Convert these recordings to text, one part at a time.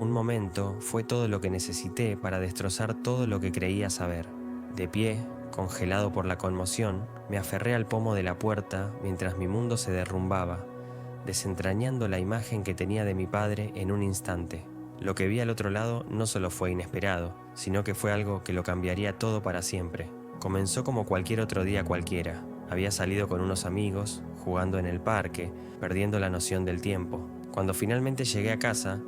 Un momento fue todo lo que necesité para destrozar todo lo que creía saber. De pie, congelado por la conmoción, me aferré al pomo de la puerta mientras mi mundo se derrumbaba, desentrañando la imagen que tenía de mi padre en un instante. Lo que vi al otro lado no solo fue inesperado, sino que fue algo que lo cambiaría todo para siempre. Comenzó como cualquier otro día cualquiera. Había salido con unos amigos, jugando en el parque, perdiendo la noción del tiempo. Cuando finalmente llegué a casa,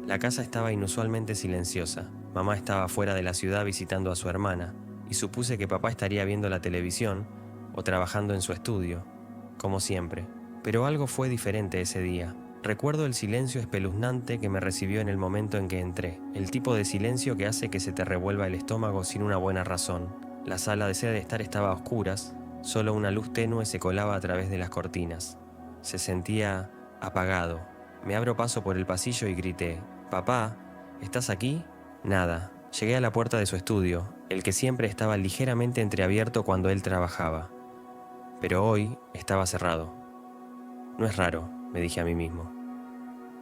la casa estaba inusualmente silenciosa. Mamá estaba fuera de la ciudad visitando a su hermana, y supuse que papá estaría viendo la televisión o trabajando en su estudio, como siempre. Pero algo fue diferente ese día. Recuerdo el silencio espeluznante que me recibió en el momento en que entré, el tipo de silencio que hace que se te revuelva el estómago sin una buena razón. La sala de estar estaba a oscuras, solo una luz tenue se colaba a través de las cortinas. Se sentía apagado. Me abro paso por el pasillo y grité: «Papá, ¿estás aquí?» Nada. Llegué a la puerta de su estudio, el que siempre estaba ligeramente entreabierto cuando él trabajaba. Pero hoy estaba cerrado. No es raro, me dije a mí mismo.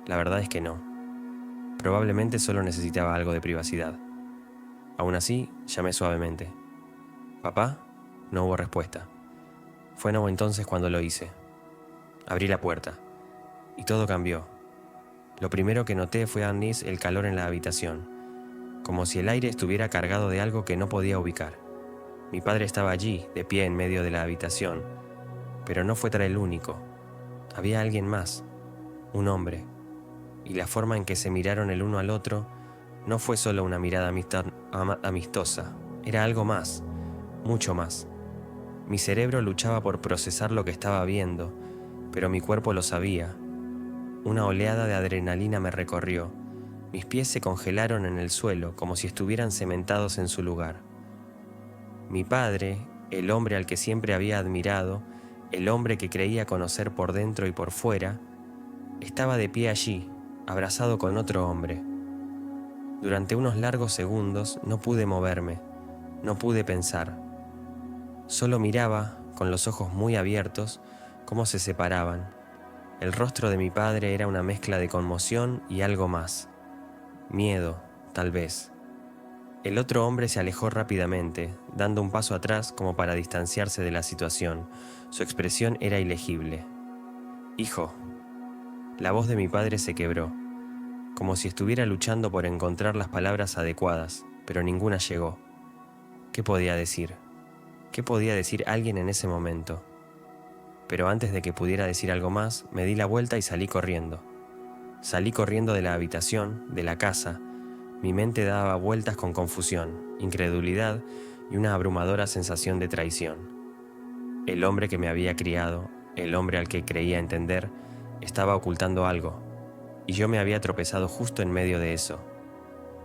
La verdad es que no. Probablemente solo necesitaba algo de privacidad. Aún así, llamé suavemente. «¿Papá?» No hubo respuesta. Fue nuevo entonces cuando lo hice. Abrí la puerta, y todo cambió. Lo primero que noté fue anís el calor en la habitación, como si el aire estuviera cargado de algo que no podía ubicar. Mi padre estaba allí, de pie en medio de la habitación, pero no fue el único. Había alguien más, un hombre, y la forma en que se miraron el uno al otro no fue solo una mirada amistosa, era algo más, mucho más. Mi cerebro luchaba por procesar lo que estaba viendo, pero mi cuerpo lo sabía. Una oleada de adrenalina me recorrió. Mis pies se congelaron en el suelo como si estuvieran cementados en su lugar. Mi padre, el hombre al que siempre había admirado, el hombre que creía conocer por dentro y por fuera, estaba de pie allí, abrazado con otro hombre. Durante unos largos segundos no pude moverme, no pude pensar. Solo miraba, con los ojos muy abiertos, cómo se separaban. El rostro de mi padre era una mezcla de conmoción y algo más. Miedo, tal vez. El otro hombre se alejó rápidamente, dando un paso atrás como para distanciarse de la situación. Su expresión era ilegible. «Hijo». La voz de mi padre se quebró, como si estuviera luchando por encontrar las palabras adecuadas, pero ninguna llegó. ¿Qué podía decir? ¿Qué podía decir alguien en ese momento? Pero antes de que pudiera decir algo más, me di la vuelta y salí corriendo. Salí corriendo de la habitación, de la casa. Mi mente daba vueltas con confusión, incredulidad y una abrumadora sensación de traición. El hombre que me había criado, el hombre al que creía entender, estaba ocultando algo, y yo me había tropezado justo en medio de eso.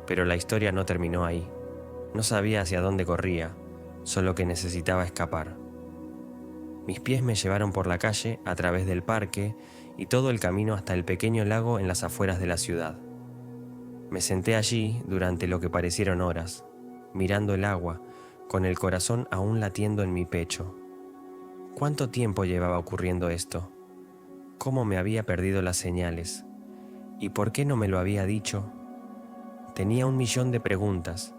Pero la historia no terminó ahí. No sabía hacia dónde corría, solo que necesitaba escapar. Mis pies me llevaron por la calle, a través del parque, y todo el camino hasta el pequeño lago en las afueras de la ciudad. Me senté allí durante lo que parecieron horas, mirando el agua, con el corazón aún latiendo en mi pecho. ¿Cuánto tiempo llevaba ocurriendo esto? ¿Cómo me había perdido las señales? ¿Y por qué no me lo había dicho? Tenía 1.000.000 de preguntas,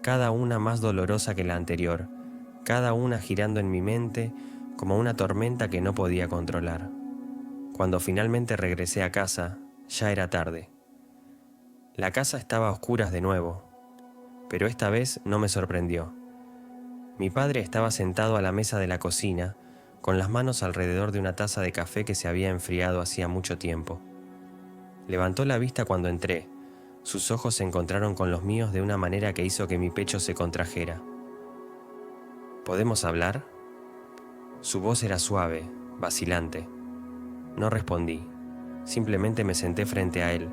cada una más dolorosa que la anterior, cada una girando en mi mente como una tormenta que no podía controlar. Cuando finalmente regresé a casa, ya era tarde. La casa estaba a oscuras de nuevo, pero esta vez no me sorprendió. Mi padre estaba sentado a la mesa de la cocina, con las manos alrededor de una taza de café que se había enfriado hacía mucho tiempo. Levantó la vista cuando entré. Sus ojos se encontraron con los míos de una manera que hizo que mi pecho se contrajera. ¿Podemos hablar? Su voz era suave, vacilante. No respondí. Simplemente me senté frente a él,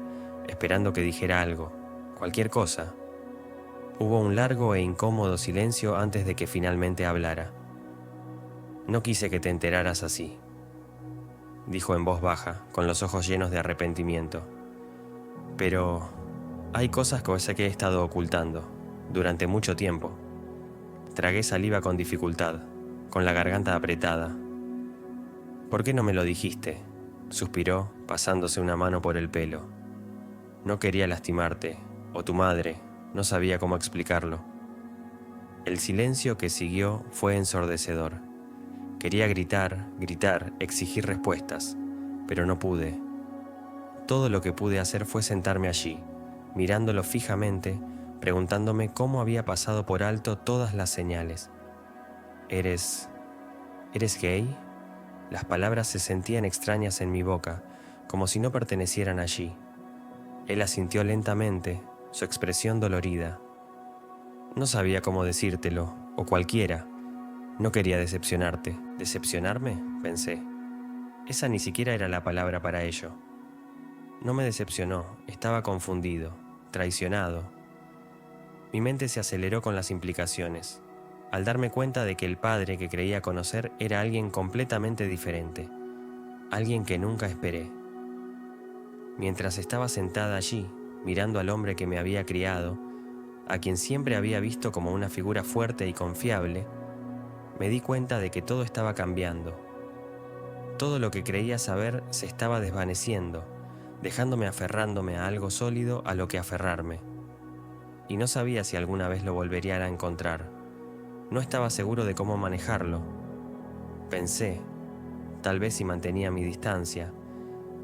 esperando que dijera algo, cualquier cosa. Hubo un largo e incómodo silencio antes de que finalmente hablara. «No quise que te enteraras así», dijo en voz baja, con los ojos llenos de arrepentimiento. «Pero hay cosas que he estado ocultando, durante mucho tiempo». Tragué saliva con dificultad, con la garganta apretada. «¿Por qué no me lo dijiste?», suspiró, pasándose una mano por el pelo. No quería lastimarte, o tu madre, no sabía cómo explicarlo. El silencio que siguió fue ensordecedor. Quería gritar, exigir respuestas, pero no pude. Todo lo que pude hacer fue sentarme allí, mirándolo fijamente, preguntándome cómo había pasado por alto todas las señales. ¿Eres gay? Las palabras se sentían extrañas en mi boca, como si no pertenecieran allí. Él asintió lentamente, su expresión dolorida. No sabía cómo decírtelo, o cualquiera. No quería decepcionarte. ¿Decepcionarme?, pensé. Esa ni siquiera era la palabra para ello. No me decepcionó, estaba confundido, traicionado. Mi mente se aceleró con las implicaciones, al darme cuenta de que el padre que creía conocer era alguien completamente diferente, alguien que nunca esperé. Mientras estaba sentada allí, mirando al hombre que me había criado, a quien siempre había visto como una figura fuerte y confiable, me di cuenta de que todo estaba cambiando. Todo lo que creía saber se estaba desvaneciendo, dejándome aferrándome a algo sólido a lo que aferrarme. Y no sabía si alguna vez lo volvería a encontrar. No estaba seguro de cómo manejarlo. Pensé, tal vez si mantenía mi distancia,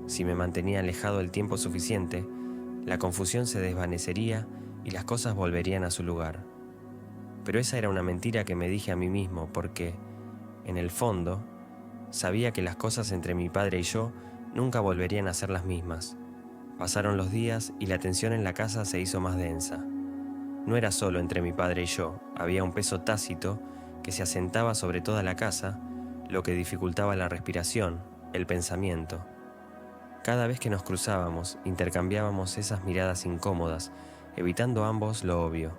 si me mantenía alejado el tiempo suficiente, la confusión se desvanecería y las cosas volverían a su lugar. Pero esa era una mentira que me dije a mí mismo porque, en el fondo, sabía que las cosas entre mi padre y yo nunca volverían a ser las mismas. Pasaron los días y la tensión en la casa se hizo más densa. No era solo entre mi padre y yo, había un peso tácito que se asentaba sobre toda la casa, lo que dificultaba la respiración, el pensamiento. Cada vez que nos cruzábamos, intercambiábamos esas miradas incómodas, evitando ambos lo obvio.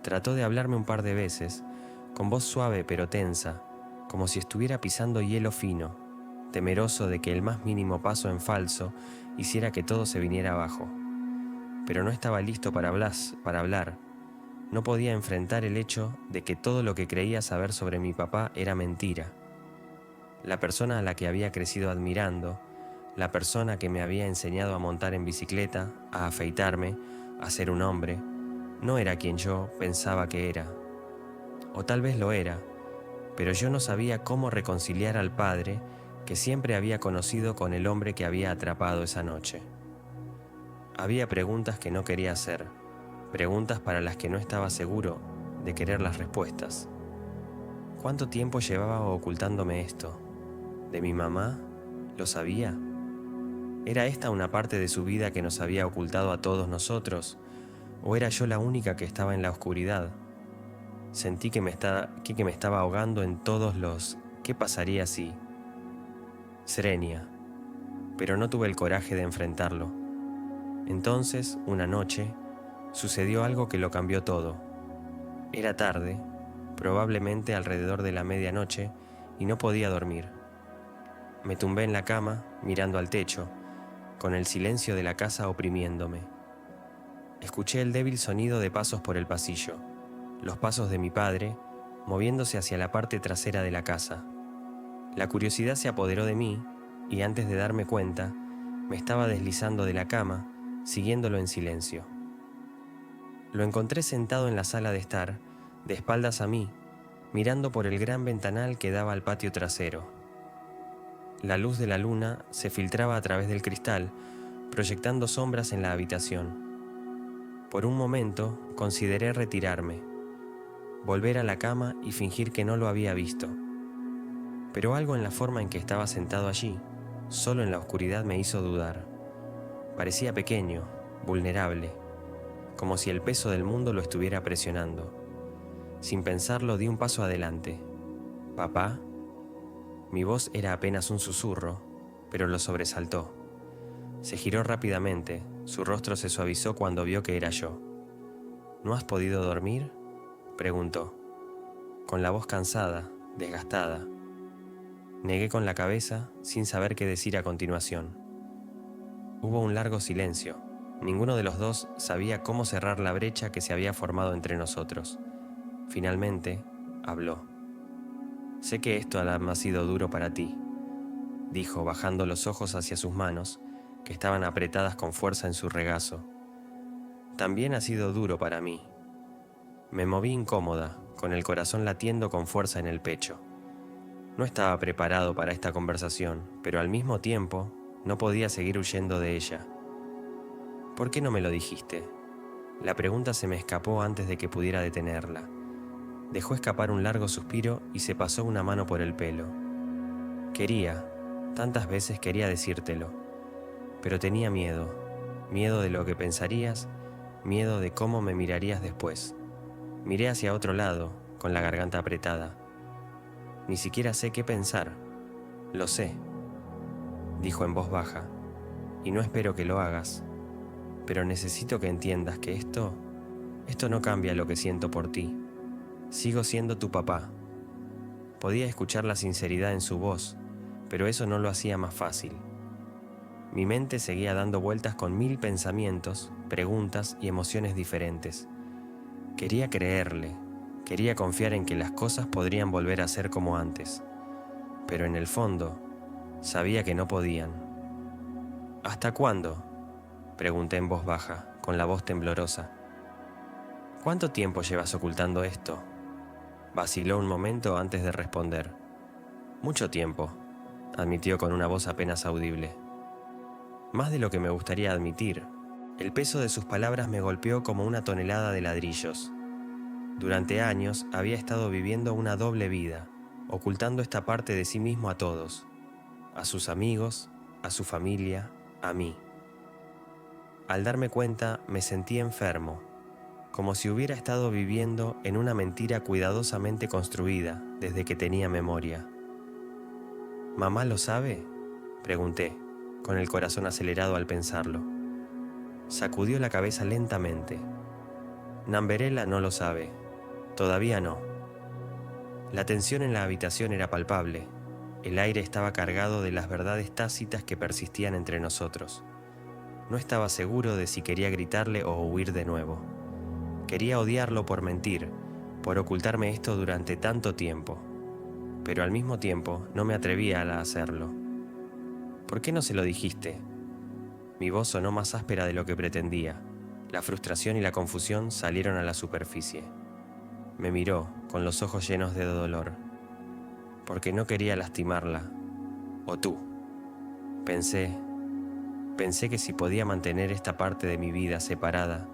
Trató de hablarme un par de veces, con voz suave pero tensa, como si estuviera pisando hielo fino, temeroso de que el más mínimo paso en falso hiciera que todo se viniera abajo. Pero no estaba listo para hablar. No podía enfrentar el hecho de que todo lo que creía saber sobre mi papá era mentira. La persona a la que había crecido admirando, la persona que me había enseñado a montar en bicicleta, a afeitarme, a ser un hombre, no era quien yo pensaba que era. O tal vez lo era, pero yo no sabía cómo reconciliar al padre que siempre había conocido con el hombre que había atrapado esa noche. Había preguntas que no quería hacer, preguntas para las que no estaba seguro de querer las respuestas. ¿Cuánto tiempo llevaba ocultándome esto? ¿De mi mamá? ¿Lo sabía? ¿Era esta una parte de su vida que nos había ocultado a todos nosotros? ¿O era yo la única que estaba en la oscuridad? Sentí que me estaba ahogando en todos los ¿qué pasaría si? Serenia, pero no tuve el coraje de enfrentarlo. Entonces, una noche, sucedió algo que lo cambió todo. Era tarde, probablemente alrededor de la medianoche, y no podía dormir. Me tumbé en la cama, mirando al techo, con el silencio de la casa oprimiéndome. Escuché el débil sonido de pasos por el pasillo, los pasos de mi padre, moviéndose hacia la parte trasera de la casa. La curiosidad se apoderó de mí, y antes de darme cuenta, me estaba deslizando de la cama, siguiéndolo en silencio. Lo encontré sentado en la sala de estar, de espaldas a mí, mirando por el gran ventanal que daba al patio trasero. La luz de la luna se filtraba a través del cristal, proyectando sombras en la habitación. Por un momento consideré retirarme, volver a la cama y fingir que no lo había visto. Pero algo en la forma en que estaba sentado allí, solo en la oscuridad, me hizo dudar. Parecía pequeño, vulnerable, como si el peso del mundo lo estuviera presionando. Sin pensarlo, di un paso adelante. ¿Papá? Mi voz era apenas un susurro, pero lo sobresaltó. Se giró rápidamente, su rostro se suavizó cuando vio que era yo. ¿No has podido dormir?, preguntó, con la voz cansada, desgastada. Negué con la cabeza, sin saber qué decir a continuación. Hubo un largo silencio. Ninguno de los dos sabía cómo cerrar la brecha que se había formado entre nosotros. Finalmente, habló. «Sé que esto ha sido duro para ti», dijo, bajando los ojos hacia sus manos, que estaban apretadas con fuerza en su regazo. También ha sido duro para mí. Me moví incómoda, con el corazón latiendo con fuerza en el pecho. No estaba preparado para esta conversación, pero al mismo tiempo no podía seguir huyendo de ella. ¿Por qué no me lo dijiste? La pregunta se me escapó antes de que pudiera detenerla. Dejó escapar un largo suspiro y se pasó una mano por el pelo. Tantas veces quería decírtelo, pero tenía miedo, miedo de lo que pensarías, miedo de cómo me mirarías después. Miré hacia otro lado, con la garganta apretada. Ni siquiera sé qué pensar. Lo sé, dijo en voz baja, y no espero que lo hagas, pero necesito que entiendas que esto no cambia lo que siento por ti. Sigo siendo tu papá. Podía escuchar la sinceridad en su voz, pero eso no lo hacía más fácil. Mi mente seguía dando vueltas con 1000 pensamientos, preguntas y emociones diferentes. Quería creerle, quería confiar en que las cosas podrían volver a ser como antes, pero en el fondo sabía que no podían. ¿Hasta cuándo?, pregunté en voz baja, con la voz temblorosa. ¿Cuánto tiempo llevas ocultando esto? Vaciló un momento antes de responder. Mucho tiempo, admitió con una voz apenas audible. Más de lo que me gustaría admitir. El peso de sus palabras me golpeó como una tonelada de ladrillos. Durante años había estado viviendo una doble vida, ocultando esta parte de sí mismo a todos, a sus amigos, a su familia, a mí. Al darme cuenta me sentí enfermo, como si hubiera estado viviendo en una mentira cuidadosamente construida desde que tenía memoria. ¿Mamá lo sabe?, pregunté, con el corazón acelerado al pensarlo. Sacudió la cabeza lentamente. Namberela no lo sabe. Todavía no. La tensión en la habitación era palpable. El aire estaba cargado de las verdades tácitas que persistían entre nosotros. No estaba seguro de si quería gritarle o huir de nuevo. Quería odiarlo por mentir, por ocultarme esto durante tanto tiempo. Pero al mismo tiempo no me atrevía a hacerlo. ¿Por qué no se lo dijiste? Mi voz sonó más áspera de lo que pretendía. La frustración y la confusión salieron a la superficie. Me miró, con los ojos llenos de dolor. Porque no quería lastimarla. O tú. Pensé que si podía mantener esta parte de mi vida separada,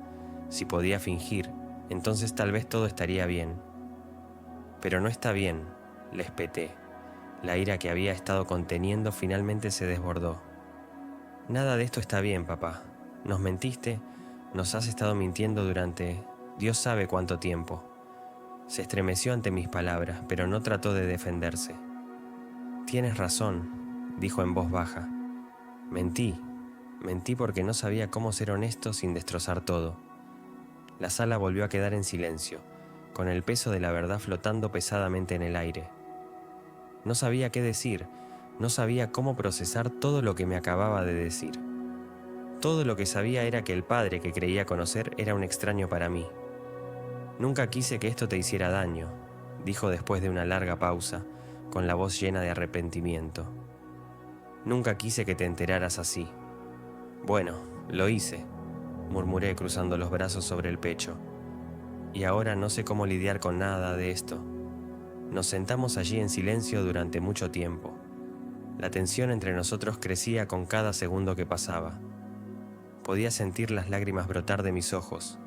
si podía fingir, entonces tal vez todo estaría bien. Pero no está bien, le espeté. La ira que había estado conteniendo finalmente se desbordó. Nada de esto está bien, papá. Nos mentiste, nos has estado mintiendo durante Dios sabe cuánto tiempo. Se estremeció ante mis palabras, pero no trató de defenderse. Tienes razón, dijo en voz baja. Mentí porque no sabía cómo ser honesto sin destrozar todo. La sala volvió a quedar en silencio, con el peso de la verdad flotando pesadamente en el aire. No sabía qué decir, no sabía cómo procesar todo lo que me acababa de decir. Todo lo que sabía era que el padre que creía conocer era un extraño para mí. Nunca quise que esto te hiciera daño, dijo después de una larga pausa, con la voz llena de arrepentimiento. Nunca quise que te enteraras así. Bueno, lo hice, murmuré cruzando los brazos sobre el pecho. Y ahora no sé cómo lidiar con nada de esto. Nos sentamos allí en silencio durante mucho tiempo. La tensión entre nosotros crecía con cada segundo que pasaba. Podía sentir las lágrimas brotar de mis ojos,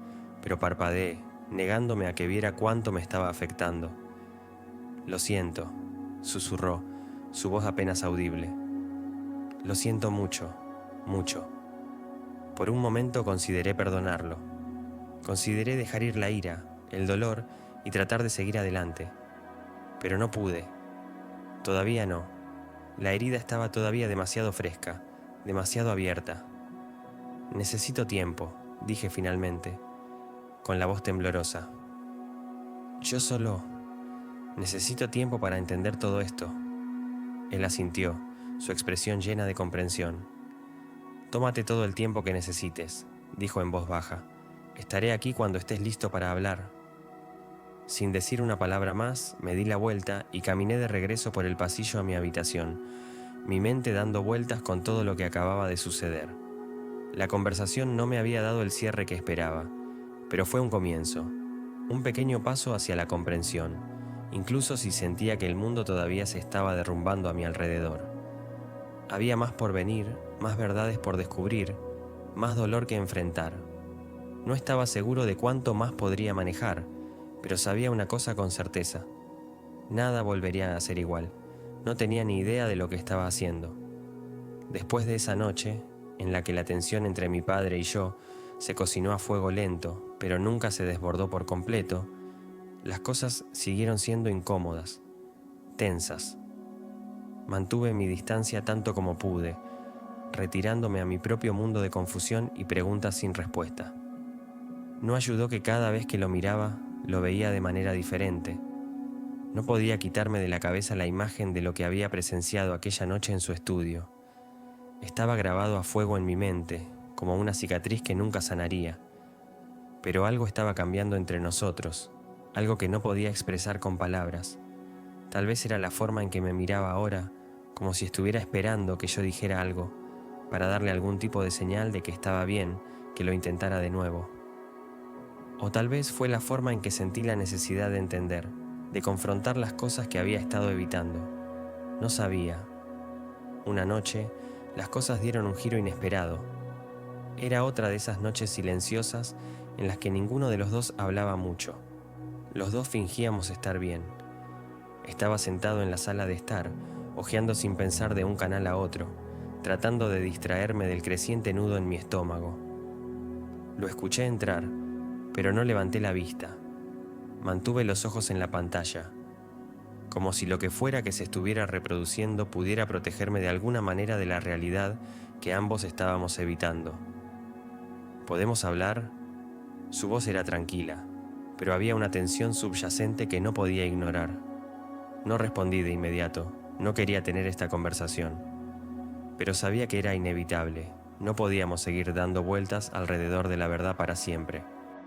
pero parpadeé, negándome a que viera cuánto me estaba afectando. Lo siento, susurró, su voz apenas audible. Lo siento mucho, mucho. Por un momento consideré perdonarlo. Consideré dejar ir la ira, el dolor y tratar de seguir adelante. Pero no pude. Todavía no. La herida estaba todavía demasiado fresca, demasiado abierta. Necesito tiempo, dije finalmente, con la voz temblorosa. Yo solo necesito tiempo para entender todo esto. Él asintió, su expresión llena de comprensión. Tómate todo el tiempo que necesites, dijo en voz baja. Estaré aquí cuando estés listo para hablar. Sin decir una palabra más, me di la vuelta y caminé de regreso por el pasillo a mi habitación. mi mente dando vueltas con todo lo que acababa de suceder. La conversación no me había dado el cierre que esperaba, pero fue un comienzo, un pequeño paso hacia la comprensión, incluso si sentía que el mundo todavía se estaba derrumbando a mi alrededor. Había más por venir, más verdades por descubrir, más dolor que enfrentar. No estaba seguro de cuánto más podría manejar, pero sabía una cosa con certeza: nada volvería a ser igual. No tenía ni idea de lo que estaba haciendo. Después de esa noche, en la que la tensión entre mi padre y yo se cocinó a fuego lento, pero nunca se desbordó por completo, las cosas siguieron siendo incómodas, tensas. Mantuve mi distancia tanto como pude, retirándome a mi propio mundo de confusión y preguntas sin respuesta. No ayudó que cada vez que lo miraba, lo veía de manera diferente. No podía quitarme de la cabeza la imagen de lo que había presenciado aquella noche en su estudio. Estaba grabado a fuego en mi mente, como una cicatriz que nunca sanaría. Pero algo estaba cambiando entre nosotros, algo que no podía expresar con palabras. Tal vez era la forma en que me miraba ahora, como si estuviera esperando que yo dijera algo, para darle algún tipo de señal de que estaba bien, que lo intentara de nuevo. O tal vez fue la forma en que sentí la necesidad de entender, de confrontar las cosas que había estado evitando. No sabía. Una noche, las cosas dieron un giro inesperado. Era otra de esas noches silenciosas en las que ninguno de los dos hablaba mucho. Los dos fingíamos estar bien. Estaba sentado en la sala de estar, hojeando sin pensar de un canal a otro, tratando de distraerme del creciente nudo en mi estómago. Lo escuché entrar, pero no levanté la vista. Mantuve los ojos en la pantalla, como si lo que fuera que se estuviera reproduciendo pudiera protegerme de alguna manera de la realidad que ambos estábamos evitando. ¿Podemos hablar? Su voz era tranquila, pero había una tensión subyacente que no podía ignorar. No respondí de inmediato, no quería tener esta conversación, pero sabía que era inevitable. No podíamos seguir dando vueltas alrededor de la verdad para siempre.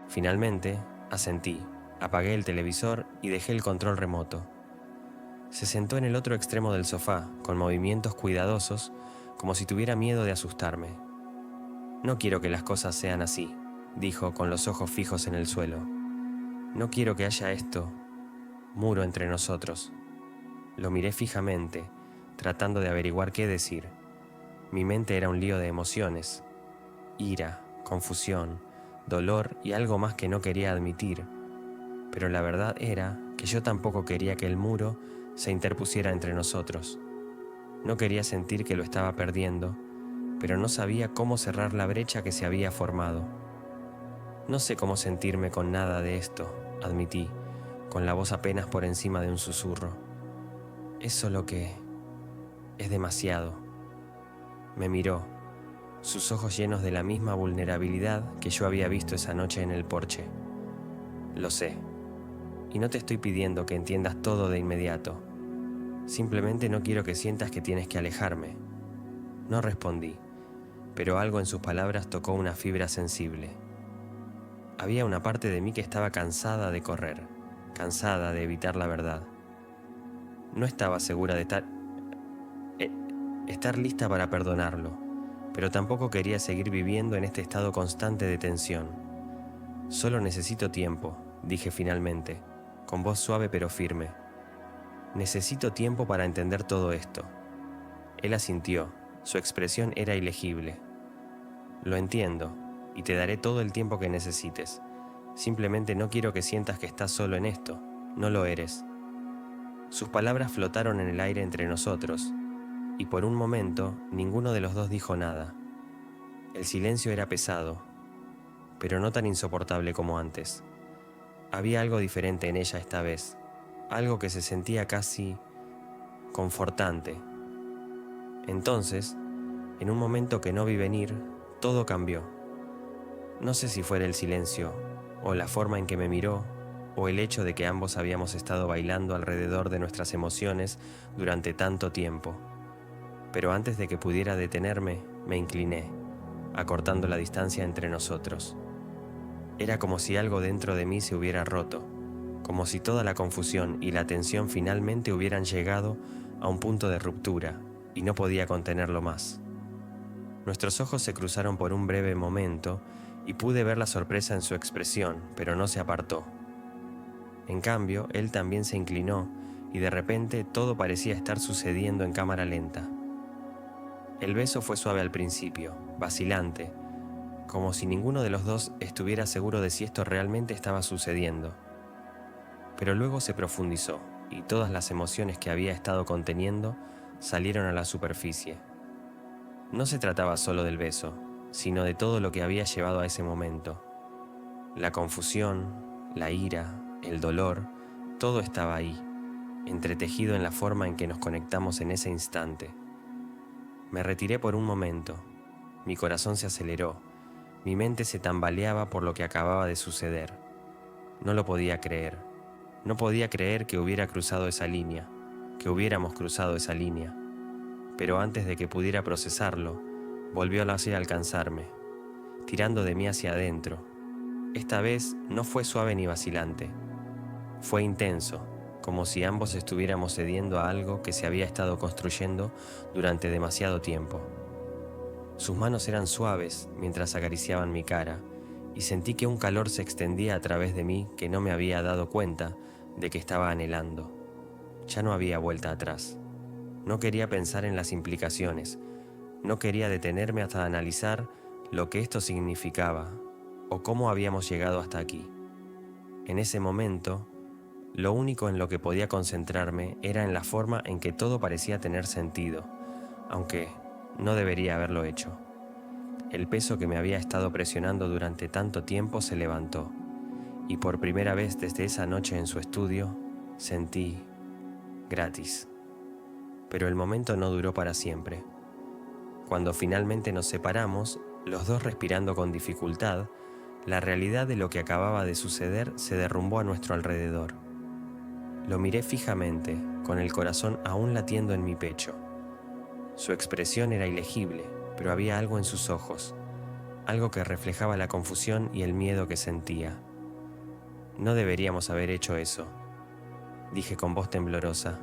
Finalmente, asentí, apagué el televisor y dejé el control remoto. Se sentó en el otro extremo del sofá, con movimientos cuidadosos, como si tuviera miedo de asustarme. «No quiero que las cosas sean así», dijo con los ojos fijos en el suelo. «No quiero que haya esto, muro entre nosotros». Lo miré fijamente, tratando de averiguar qué decir. Mi mente era un lío de emociones: ira, confusión, dolor y algo más que no quería admitir. Pero la verdad era que yo tampoco quería que el muro se interpusiera entre nosotros. No quería sentir que lo estaba perdiendo, pero no sabía cómo cerrar la brecha que se había formado. «No sé cómo sentirme con nada de esto», admití, con la voz apenas por encima de un susurro. «Es solo que... es demasiado». Me miró, sus ojos llenos de la misma vulnerabilidad que yo había visto esa noche en el porche. «Lo sé, y no te estoy pidiendo que entiendas todo de inmediato. Simplemente no quiero que sientas que tienes que alejarme». No respondí, pero algo en sus palabras tocó una fibra sensible. Había una parte de mí que estaba cansada de correr, cansada de evitar la verdad. No estaba segura de estar lista para perdonarlo, pero tampoco quería seguir viviendo en este estado constante de tensión. «Solo necesito tiempo», dije finalmente, con voz suave pero firme. «Necesito tiempo para entender todo esto». Él asintió, su expresión era ilegible. «Lo entiendo, y te daré todo el tiempo que necesites. Simplemente no quiero que sientas que estás solo en esto, no lo eres». Sus palabras flotaron en el aire entre nosotros, y por un momento ninguno de los dos dijo nada. El silencio era pesado, pero no tan insoportable como antes. Había algo diferente en ella esta vez, algo que se sentía casi confortante. Entonces, en un momento que no vi venir, todo cambió. No sé si fuera el silencio, o la forma en que me miró, o el hecho de que ambos habíamos estado bailando alrededor de nuestras emociones durante tanto tiempo. Pero antes de que pudiera detenerme, me incliné, acortando la distancia entre nosotros. Era como si algo dentro de mí se hubiera roto, como si toda la confusión y la tensión finalmente hubieran llegado a un punto de ruptura, y no podía contenerlo más. Nuestros ojos se cruzaron por un breve momento y pude ver la sorpresa en su expresión, pero no se apartó. En cambio, él también se inclinó y de repente todo parecía estar sucediendo en cámara lenta. El beso fue suave al principio, vacilante, como si ninguno de los dos estuviera seguro de si esto realmente estaba sucediendo. Pero luego se profundizó y todas las emociones que había estado conteniendo salieron a la superficie. No se trataba solo del beso, sino de todo lo que había llevado a ese momento. La confusión, la ira, el dolor, todo estaba ahí, entretejido en la forma en que nos conectamos en ese instante. Me retiré por un momento, mi corazón se aceleró, mi mente se tambaleaba por lo que acababa de suceder. No lo podía creer, no podía creer que hubiera cruzado esa línea, que hubiéramos cruzado esa línea. Pero antes de que pudiera procesarlo, volvió a alcanzarme, tirando de mí hacia adentro. Esta vez no fue suave ni vacilante, fue intenso, como si ambos estuviéramos cediendo a algo que se había estado construyendo durante demasiado tiempo. Sus manos eran suaves mientras acariciaban mi cara, y sentí que un calor se extendía a través de mí que no me había dado cuenta de que estaba anhelando. Ya no había vuelta atrás. No quería pensar en las implicaciones, no quería detenerme hasta analizar lo que esto significaba o cómo habíamos llegado hasta aquí. En ese momento, lo único en lo que podía concentrarme era en la forma en que todo parecía tener sentido, aunque no debería haberlo hecho. El peso que me había estado presionando durante tanto tiempo se levantó, y por primera vez desde esa noche en su estudio, sentí gratis. Pero el momento no duró para siempre. Cuando finalmente nos separamos, los dos respirando con dificultad, la realidad de lo que acababa de suceder se derrumbó a nuestro alrededor. Lo miré fijamente, con el corazón aún latiendo en mi pecho. Su expresión era ilegible, pero había algo en sus ojos, algo que reflejaba la confusión y el miedo que sentía. No deberíamos haber hecho eso, dije con voz temblorosa.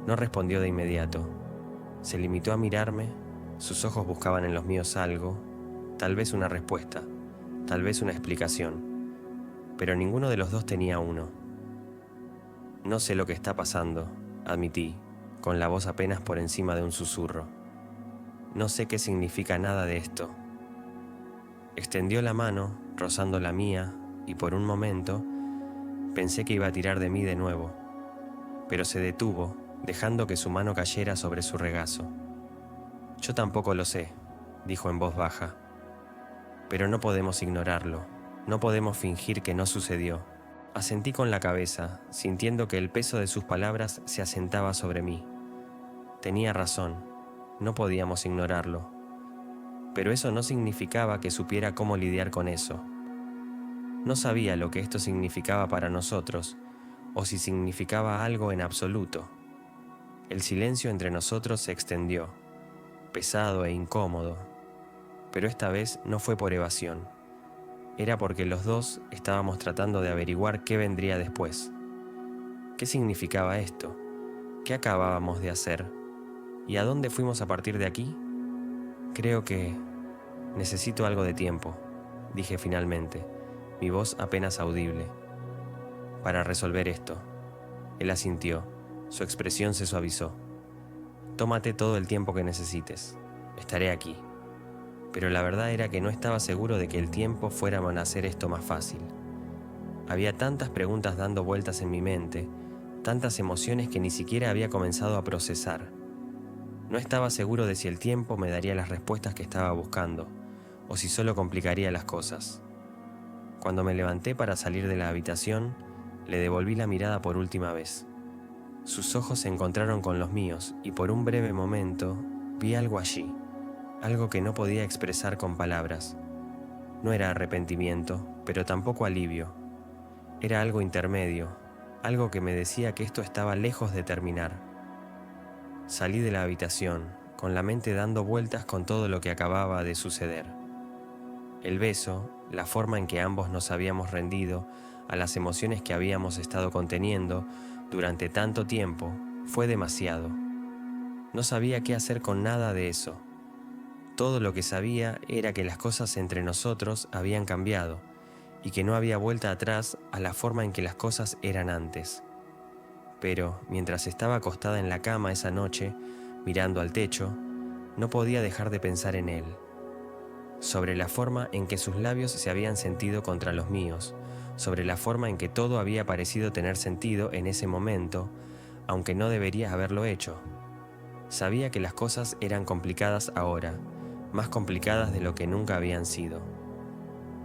No respondió de inmediato. Se limitó a mirarme, sus ojos buscaban en los míos algo, tal vez una respuesta, tal vez una explicación, pero ninguno de los dos tenía uno. No sé lo que está pasando, admití, con la voz apenas por encima de un susurro. No sé qué significa nada de esto. Extendió la mano, rozando la mía, y por un momento pensé que iba a tirar de mí de nuevo, pero se detuvo, dejando que su mano cayera sobre su regazo. Yo tampoco lo sé, dijo en voz baja, pero no podemos ignorarlo, no podemos fingir que no sucedió. Asentí con la cabeza, sintiendo que el peso de sus palabras se asentaba sobre mí. Tenía razón, no podíamos ignorarlo, pero eso no significaba que supiera cómo lidiar con eso. No sabía lo que esto significaba para nosotros, o si significaba algo en absoluto. El silencio entre nosotros se extendió, pesado e incómodo, pero esta vez no fue por evasión. Era porque los dos estábamos tratando de averiguar qué vendría después. ¿Qué significaba esto? ¿Qué acabábamos de hacer? ¿Y a dónde fuimos a partir de aquí? Creo que necesito algo de tiempo, dije finalmente, mi voz apenas audible. Para resolver esto. Él asintió. Su expresión se suavizó. Tómate todo el tiempo que necesites. Estaré aquí. Pero la verdad era que no estaba seguro de que el tiempo fuera a hacer esto más fácil. Había tantas preguntas dando vueltas en mi mente, tantas emociones que ni siquiera había comenzado a procesar. No estaba seguro de si el tiempo me daría las respuestas que estaba buscando, o si solo complicaría las cosas. Cuando me levanté para salir de la habitación, le devolví la mirada por última vez. Sus ojos se encontraron con los míos y por un breve momento vi algo allí, algo que no podía expresar con palabras. No era arrepentimiento, pero tampoco alivio. Era algo intermedio, algo que me decía que esto estaba lejos de terminar. Salí de la habitación, con la mente dando vueltas con todo lo que acababa de suceder. El beso, la forma en que ambos nos habíamos rendido a las emociones que habíamos estado conteniendo durante tanto tiempo, fue demasiado. No sabía qué hacer con nada de eso. Todo lo que sabía era que las cosas entre nosotros habían cambiado y que no había vuelta atrás a la forma en que las cosas eran antes. Pero mientras estaba acostada en la cama esa noche, mirando al techo, no podía dejar de pensar en él, sobre la forma en que sus labios se habían sentido contra los míos, sobre la forma en que todo había parecido tener sentido en ese momento, aunque no debería haberlo hecho. Sabía que las cosas eran complicadas ahora, más complicadas de lo que nunca habían sido.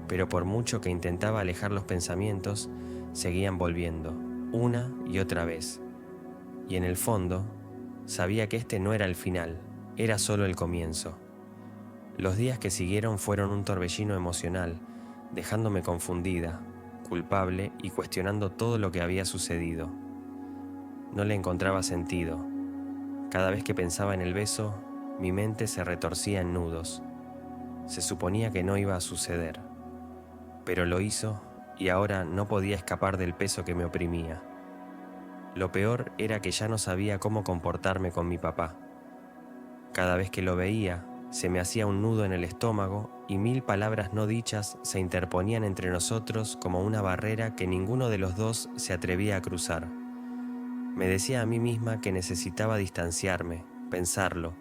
Pero por mucho que intentaba alejar los pensamientos, seguían volviendo, una y otra vez. Y en el fondo, sabía que este no era el final, era solo el comienzo. Los días que siguieron fueron un torbellino emocional, dejándome confundida, culpable y cuestionando todo lo que había sucedido. No le encontraba sentido. Cada vez que pensaba en el beso, mi mente se retorcía en nudos. Se suponía que no iba a suceder, pero lo hizo y ahora no podía escapar del peso que me oprimía. Lo peor era que ya no sabía cómo comportarme con mi papá. Cada vez que lo veía, se me hacía un nudo en el estómago y 1000 palabras no dichas se interponían entre nosotros como una barrera que ninguno de los dos se atrevía a cruzar. Me decía a mí misma que necesitaba distanciarme, pensarlo,